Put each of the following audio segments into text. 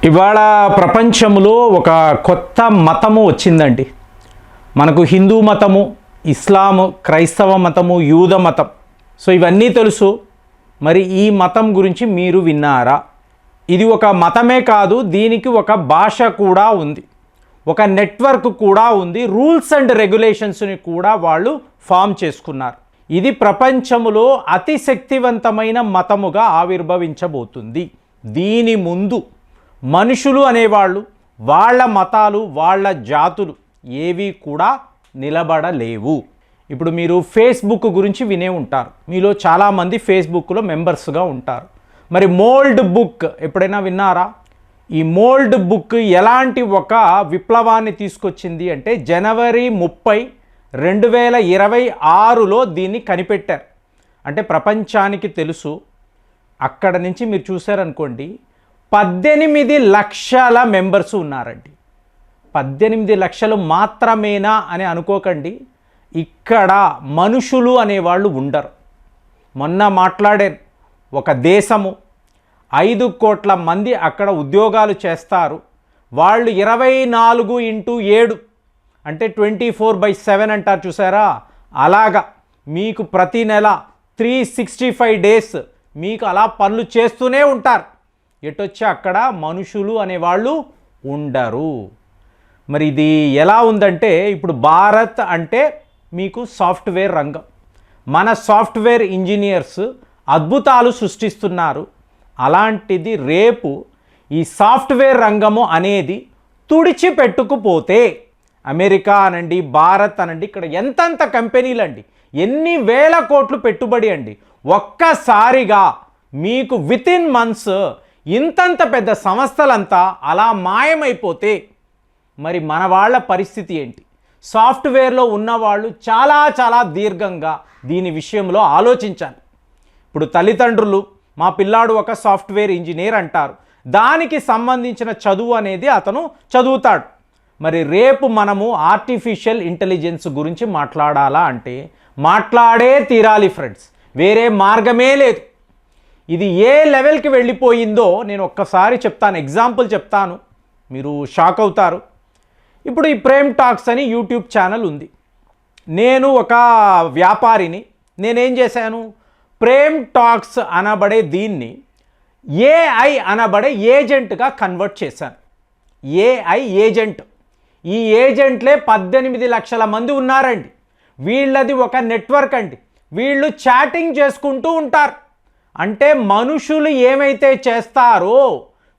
ఇవాళ ప్రపంచంలో ఒక కొత్త మతము వచ్చిందండి. మనకు హిందూ మతము, ఇస్లాము, క్రైస్తవ మతము, యూద మతం. సో ఇవన్నీ తెలుసు. మరి ఈ మతం గురించి మీరు విన్నారా? ఇది ఒక మతమే కాదు, దీనికి ఒక భాష కూడా ఉంది, ఒక నెట్వర్క్ కూడా ఉంది, రూల్స్ అండ్ రెగ్యులేషన్స్ని కూడా వాళ్ళు ఫామ్ చేసుకున్నారు. ఇది ప్రపంచంలో అతి శక్తివంతమైన మతముగా ఆవిర్భవించబోతుంది. దీని ముందు మనుషులు అనేవాళ్ళు, వాళ్ళ మతాలు, వాళ్ళ జాతులు ఏవి కూడా నిలబడలేవు. ఇప్పుడు మీరు ఫేస్బుక్ గురించి వినే ఉంటారు. మీలో చాలామంది ఫేస్బుక్లో మెంబర్స్గా ఉంటారు. మరి మోల్డ్ బుక్ ఎప్పుడైనా విన్నారా? ఈ మోల్డ్ బుక్ ఎలాంటి ఒక విప్లవాన్ని తీసుకొచ్చింది అంటే జనవరి 30, 2026లో దీన్ని కనిపెట్టారు. అంటే ప్రపంచానికి తెలుసు. అక్కడ నుంచి మీరు చూసారనుకోండి, 18 లక్షల మెంబర్స్ ఉన్నారండి. 18 లక్షలు మాత్రమేనా అని అనుకోకండి. ఇక్కడ మనుషులు అనేవాళ్ళు ఉండరు. మొన్న మాట్లాడాను, ఒక దేశము 5 కోట్ల మంది అక్కడ ఉద్యోగాలు చేస్తారు. వాళ్ళు 24x7 అంటే 24/7 అంటారు చూసారా, అలాగా మీకు ప్రతి నెల 365 డేస్ మీకు అలా పనులు చేస్తూనే ఉంటారు. ఎటొచ్చి అక్కడ మనుషులు అనేవాళ్ళు ఉండరు. మరి ఇది ఎలా ఉందంటే, ఇప్పుడు భారత్ అంటే మీకు సాఫ్ట్వేర్ రంగం. మన సాఫ్ట్వేర్ ఇంజనీర్స్ అద్భుతాలు సృష్టిస్తున్నారు. అలాంటిది రేపు ఈ సాఫ్ట్వేర్ రంగము అనేది తుడిచిపెట్టుకుపోతే, అమెరికా అనండి, భారత్ అనండి, ఇక్కడ ఎంతంత కంపెనీలు అండి, ఎన్ని వేల కోట్లు పెట్టుబడి అండి, ఒక్కసారిగా మీకు వితిన్ మంత్స్ ఇంతంత పెద్ద సంస్థలంతా అలా మాయమైపోతే మరి మన వాళ్ళ పరిస్థితి ఏంటి? సాఫ్ట్వేర్లో ఉన్నవాళ్ళు చాలా దీర్ఘంగా దీని విషయంలో ఆలోచించాలి. ఇప్పుడు తల్లిదండ్రులు మా పిల్లాడు ఒక సాఫ్ట్వేర్ ఇంజనీర్ అంటారు, దానికి సంబంధించిన చదువు అనేది అతను చదువుతాడు. మరి రేపు మనము ఆర్టిఫిషియల్ ఇంటెలిజెన్స్ గురించి మాట్లాడాలా అంటే మాట్లాడే తీరాలి ఫ్రెండ్స్, వేరే మార్గమే లేదు. ఇది ఏ లెవెల్కి వెళ్ళిపోయిందో నేను ఒక్కసారి చెప్తాను, ఎగ్జాంపుల్ చెప్తాను, మీరు షాక్ అవుతారు. ఇప్పుడు ఈ ప్రేమ్ టాక్స్ అని యూట్యూబ్ ఛానల్ ఉంది. నేను ఒక వ్యాపారిని, నేనేం చేశాను, ప్రేమ్ టాక్స్ అనబడే దీన్ని ఏఐ అనబడే ఏజెంట్గా కన్వర్ట్ చేశాను. AI agent. ఈ ఏజెంట్లే 18 లక్షల మంది ఉన్నారండి. వీళ్ళది ఒక నెట్వర్క్ అండి. వీళ్ళు చాటింగ్ చేసుకుంటూ ఉంటారు. అంటే మనుషులు ఏమైతే చేస్తారో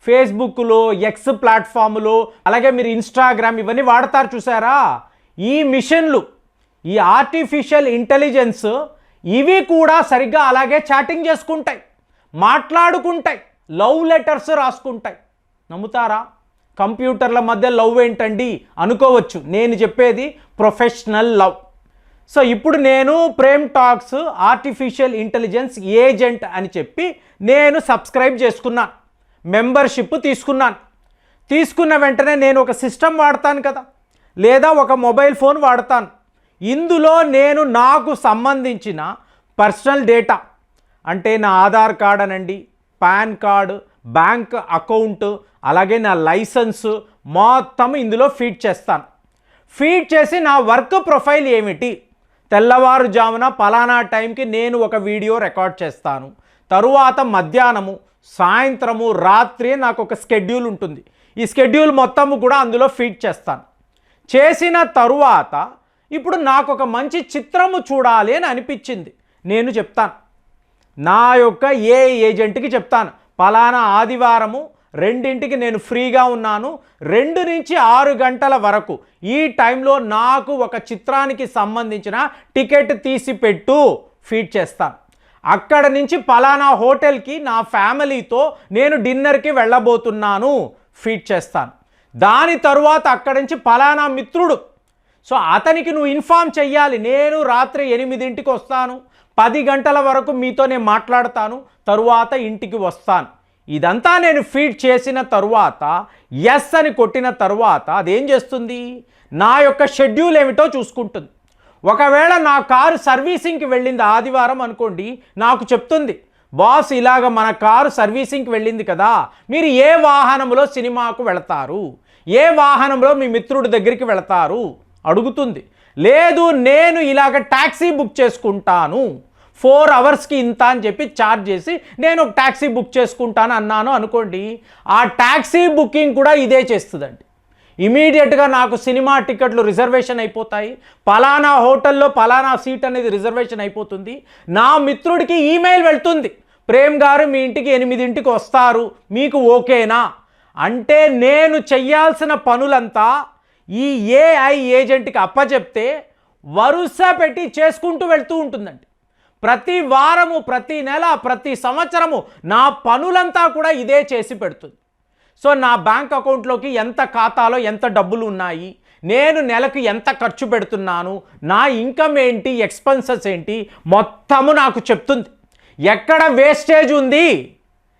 ఫేస్బుక్లో, ఎక్స్ ప్లాట్ఫామ్లో, అలాగే మీరు ఇన్స్టాగ్రామ్ ఇవన్నీ వాడతారు చూసారా, ఈ మిషన్లు, ఈ ఆర్టిఫిషియల్ ఇంటెలిజెన్స్ ఇవి కూడా సరిగ్గా అలాగే చాటింగ్ చేసుకుంటాయి, మాట్లాడుకుంటాయి, లవ్ లెటర్స్ రాసుకుంటాయి. నమ్ముతారా? కంప్యూటర్ల మధ్య లవ్ ఏంటండి అనుకోవచ్చు. నేను చెప్పేది ప్రొఫెషనల్ లవ్. సో ఇప్పుడు నేను Prem talks artificial intelligence agent అని చెప్పి నేను సబ్స్క్రైబ్ చేసుకున్నాను, మెంబర్షిప్ తీసుకున్నాను. తీసుకున్న వెంటనే నేను ఒక సిస్టమ్ వాడతాను కదా, లేదా ఒక మొబైల్ ఫోన్ వాడతాను. ఇందులో నేను నాకు సంబంధించిన పర్సనల్ డేటా అంటే నా ఆధార్ కార్డ్ అనండి, పాన్ కార్డు, బ్యాంక్ అకౌంట్, అలాగే నా లైసెన్స్ మొత్తం ఇందులో ఫీడ్ చేస్తాను. ఫీడ్ చేసి నా వర్క్ ప్రొఫైల్ ఏమిటి, తెల్లవారుజామున పలానా టైంకి నేను ఒక వీడియో రికార్డ్ చేస్తాను, తరువాత మధ్యాహ్నము, సాయంత్రము, రాత్రి నాకు ఒక స్కెడ్యూల్ ఉంటుంది. ఈ స్కెడ్యూల్ మొత్తము కూడా అందులో ఫీడ్ చేస్తాను. చేసిన తరువాత ఇప్పుడు నాకు ఒక మంచి చిత్రము చూడాలి అని అనిపించింది. నేను చెప్తాను, నా యొక్క ఏ ఏజెంట్కి చెప్తాను, పలానా ఆదివారము 2ంటికి నేను ఫ్రీగా ఉన్నాను, 2 నుంచి 6 గంటల వరకు ఈ టైంలో నాకు ఒక చిత్రానికి సంబంధించిన టికెట్ తీసి పెట్టు, ఫీడ్ చేస్తాను. అక్కడ నుంచి పలానా హోటల్కి నా ఫ్యామిలీతో నేను డిన్నర్కి వెళ్ళబోతున్నాను, ఫీడ్ చేస్తాను. దాని తరువాత అక్కడి నుంచి పలానా మిత్రుడు, సో అతనికి నువ్వు ఇన్ఫామ్ చెయ్యాలి, నేను రాత్రి 8ంటికి వస్తాను, 10 గంటల వరకు మీతో నేను మాట్లాడతాను, తరువాత ఇంటికి వస్తాను. ఇదంతా నేను ఫీడ్ చేసిన తరువాత ఎస్ అని కొట్టిన తరువాత అదేం చేస్తుంది, నా యొక్క షెడ్యూల్ ఏమిటో చూసుకుంటుంది. ఒకవేళ నా కారు సర్వీసింగ్కి వెళ్ళింది ఆదివారం అనుకోండి, నాకు చెప్తుంది బాస్ ఇలాగ మన కారు సర్వీసింగ్కి వెళ్ళింది కదా, మీరు ఏ వాహనంలో సినిమాకు వెళతారు, ఏ వాహనంలో మీ మిత్రుడి దగ్గరికి వెళతారు అడుగుతుంది. లేదు నేను ఇలాగ ట్యాక్సీ బుక్ చేసుకుంటాను 4 అవర్స్కి ఇంత అని చెప్పి ఛార్జ్ చేసి నేను ఒక ట్యాక్సీ బుక్ చేసుకుంటాను అన్నాను అనుకోండి, ఆ ట్యాక్సీ బుకింగ్ కూడా ఇదే చేస్తుందండి. ఇమీడియట్గా నాకు సినిమా టికెట్లు రిజర్వేషన్ అయిపోతాయి, పలానా హోటల్లో పలానా సీట్ అనేది రిజర్వేషన్ అయిపోతుంది. నా మిత్రుడికి ఈమెయిల్ వెళ్తుంది, ప్రేమ్ గారు మీ ఇంటికి 8ంటికి వస్తారు, మీకు ఓకేనా అంటే నేను చెయ్యాల్సిన పనులంతా ఈ ఏఐ ఏజెంట్కి అప్పచెప్తే వరుస పెట్టి చేసుకుంటూ వెళ్తూ ఉంటుందండి. ప్రతి వారము, ప్రతి నెల, ప్రతి సంవత్సరము నా పనులంతా కూడా ఇదే చేసి పెడుతుంది. సో నా బ్యాంక్ అకౌంట్లోకి ఎంత ఖాతాలో ఎంత డబ్బులు ఉన్నాయి, నేను నెలకు ఎంత ఖర్చు పెడుతున్నాను, నా ఇన్కమ్ ఏంటి, ఎక్స్పెన్సెస్ ఏంటి మొత్తము నాకు చెప్తుంది. ఎక్కడ వేస్టేజ్ ఉంది,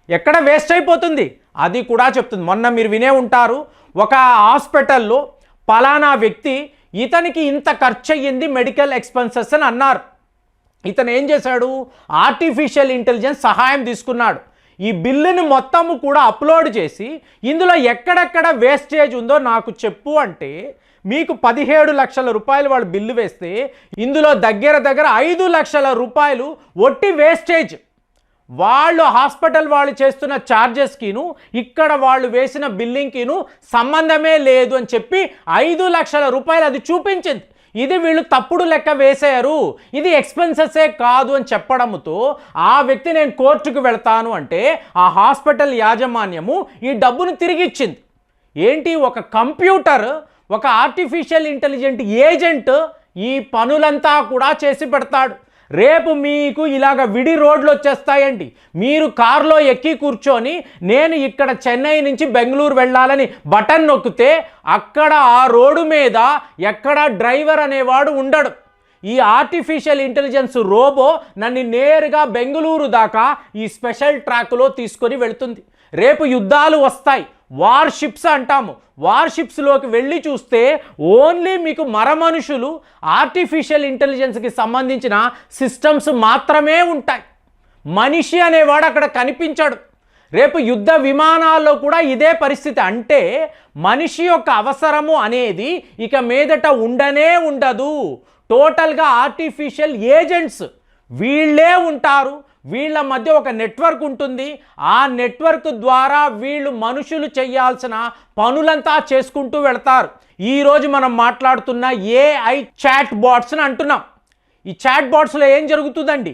ఎక్కడ వేస్ట్ అయిపోతుంది అది కూడా చెప్తుంది. మొన్న మీరు వినే ఉంటారు, ఒక హాస్పిటల్లో పలానా వ్యక్తి ఇతనికి ఇంత ఖర్చు అయ్యింది మెడికల్ ఎక్స్పెన్సెస్ అని అన్నారు. ఇతను ఏం చేశాడు, ఆర్టిఫిషియల్ ఇంటెలిజెన్స్ సహాయం తీసుకున్నాడు. ఈ బిల్లుని మొత్తము కూడా అప్లోడ్ చేసి ఇందులో ఎక్కడెక్కడ వేస్టేజ్ ఉందో నాకు చెప్పు అంటే మీకు 17 లక్షల రూపాయలు వాళ్ళు బిల్లు వేస్తే ఇందులో దగ్గర 5 లక్షల రూపాయలు ఒట్టి వేస్టేజ్. వాళ్ళు హాస్పిటల్ వాళ్ళు చేస్తున్న ఛార్జెస్కిను ఇక్కడ వాళ్ళు వేసిన బిల్లింగ్కిను సంబంధమే లేదు అని చెప్పి 5 లక్షల రూపాయలు అది చూపించింది. ఇది వీళ్ళు తప్పుడు లెక్క వేశారు, ఇది ఎక్స్పెన్సెసే కాదు అని చెప్పడంతో ఆ వ్యక్తి నేను కోర్టుకు వెళ్తాను అంటే ఆ హాస్పిటల్ యాజమాన్యము ఈ డబ్బును తిరిగి ఇచ్చింది. ఏంటి, ఒక కంప్యూటర్, ఒక ఆర్టిఫిషియల్ ఇంటెలిజెంట్ ఏజెంట్ ఈ పనులంతా కూడా చేసి పెడతాడు. రేపు మీకు ఇలాగ విడి రోడ్లు వచ్చేస్తాయండి. మీరు కారులో ఎక్కి కూర్చొని నేను ఇక్కడ చెన్నై నుంచి బెంగళూరు వెళ్ళాలని బటన్ నొక్కితే అక్కడ ఆ రోడ్డు మీద ఎక్కడ డ్రైవర్ అనేవాడు ఉండడు. ఈ ఆర్టిఫిషియల్ ఇంటెలిజెన్స్ రోబో నన్ను నేరుగా బెంగళూరు దాకా ఈ స్పెషల్ ట్రాక్లో తీసుకొని వెళుతుంది. రేపు యుద్ధాలు వస్తాయి, వార్షిప్స్ అంటాము. వార్షిప్స్లోకి వెళ్ళి చూస్తే ఓన్లీ మీకు మరమనుషులు, ఆర్టిఫిషియల్ ఇంటెలిజెన్స్కి సంబంధించిన సిస్టమ్స్ మాత్రమే ఉంటాయి. మనిషి అనేవాడు అక్కడ కనిపించాడు. రేపు యుద్ధ విమానాల్లో కూడా ఇదే పరిస్థితి. అంటే మనిషి యొక్క అవసరము అనేది ఇక మీదట ఉండనే ఉండదు. టోటల్గా ఆర్టిఫిషియల్ ఏజెంట్స్ వీళ్ళే ఉంటారు. వీళ్ళ మధ్య ఒక నెట్వర్క్ ఉంటుంది. ఆ నెట్వర్క్ ద్వారా వీళ్ళు మనుషులు చేయాల్సిన పనులంతా చేసుకుంటూ వెళ్తారు. ఈరోజు మనం మాట్లాడుతున్న ఏఐ చాట్ బాట్స్ని అంటున్నాం. ఈ చాట్ బాట్స్లో ఏం జరుగుతుందండి,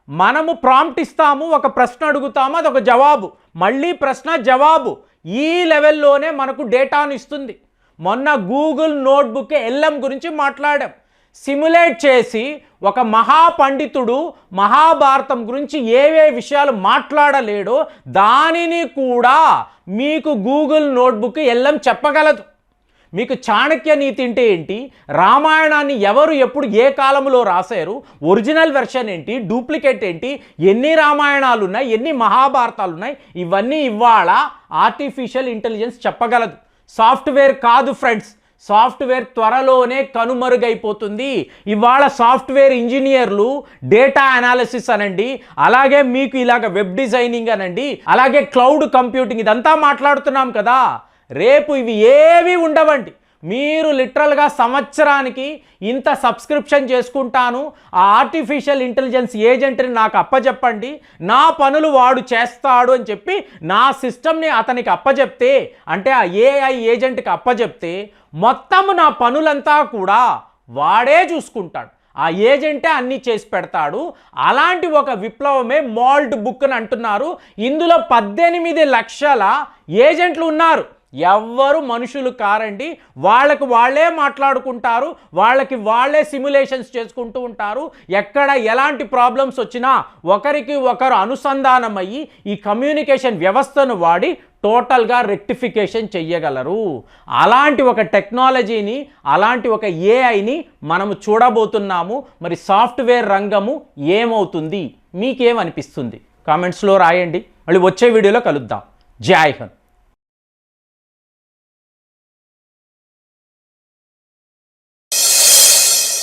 మనము ప్రాంప్ట్ ఇస్తాము, ఒక ప్రశ్న అడుగుతాము, అదొక జవాబు, మళ్ళీ ప్రశ్న జవాబు, ఈ లెవెల్లోనే మనకు డేటాను ఇస్తుంది. మొన్న గూగుల్ నోట్బుక్ LM గురించి మాట్లాడాం. సిమ్యులేట్ చేసి ఒక మహాపండితుడు మహాభారతం గురించి ఏవే విషయాలు మాట్లాడలేడో దానిని కూడా మీకు గూగుల్ నోట్బుక్ LM చెప్పగలదు. మీకు చాణక్య నీతి అంటే ఏంటి, రామాయణాన్ని ఎవరు ఎప్పుడు ఏ కాలంలో రాశారు, ఒరిజినల్ వెర్షన్ ఏంటి, డూప్లికేట్ ఏంటి, ఎన్ని రామాయణాలు ఉన్నాయి, ఎన్ని మహాభారతాలు ఉన్నాయి, ఇవన్నీ ఇవాళ ఆర్టిఫిషియల్ ఇంటెలిజెన్స్ చెప్పగలదు. సాఫ్ట్వేర్ కాదు ఫ్రెండ్స్, సాఫ్ట్వేర్ త్వరలోనే కనుమరుగైపోతుంది. ఇవాళ సాఫ్ట్వేర్ ఇంజనీర్లు డేటా అనాలిసిస్ అనండి, అలాగే మీకు ఇలాగ వెబ్ డిజైనింగ్ అనండి, అలాగే క్లౌడ్ కంప్యూటింగ్ ఇదంతా మాట్లాడుతున్నాం కదా. రేపు ఇవి ఏవి ఉండవండి. మీరు లిటరల్గా సంవత్సరానికి ఇంత సబ్స్క్రిప్షన్ చేసుకుంటాను, ఆ ఆర్టిఫిషియల్ ఇంటెలిజెన్స్ ఏజెంట్ని నాకు అప్పచెప్పండి, నా పనులు వాడు చేస్తాడు అని చెప్పి నా సిస్టమ్ని అతనికి అప్పచెప్తే, అంటే ఆ ఏఐ ఏజెంట్కి అప్పచెప్తే మొత్తము నా పనులంతా కూడా వాడే చూసుకుంటాడు. ఆ ఏజెంటే అన్నీ చేసి పెడతాడు. అలాంటి ఒక విప్లవమే మాల్ట్ బుక్ అని అంటున్నారు. ఇందులో 18 లక్షల ఏజెంట్లు ఉన్నారు. ఎవ్వరు మనుషులు కారండి. వాళ్ళకి వాళ్ళే మాట్లాడుకుంటారు, వాళ్ళకి వాళ్ళే సిమ్యులేషన్స్ చేసుకుంటూ ఉంటారు. ఎక్కడ ఎలాంటి ప్రాబ్లమ్స్ వచ్చినా ఒకరికి ఒకరు అనుసంధానమయ్యి ఈ కమ్యూనికేషన్ వ్యవస్థను వాడి టోటల్గా రెక్టిఫికేషన్ చెయ్యగలరు. అలాంటి ఒక టెక్నాలజీని, అలాంటి ఒక ఏఐని మనము చూడబోతున్నాము. మరి సాఫ్ట్వేర్ రంగము ఏమవుతుంది, మీకేమనిపిస్తుంది కామెంట్స్లో రాయండి. మళ్ళీ వచ్చే వీడియోలో కలుద్దాం. జై హింద్.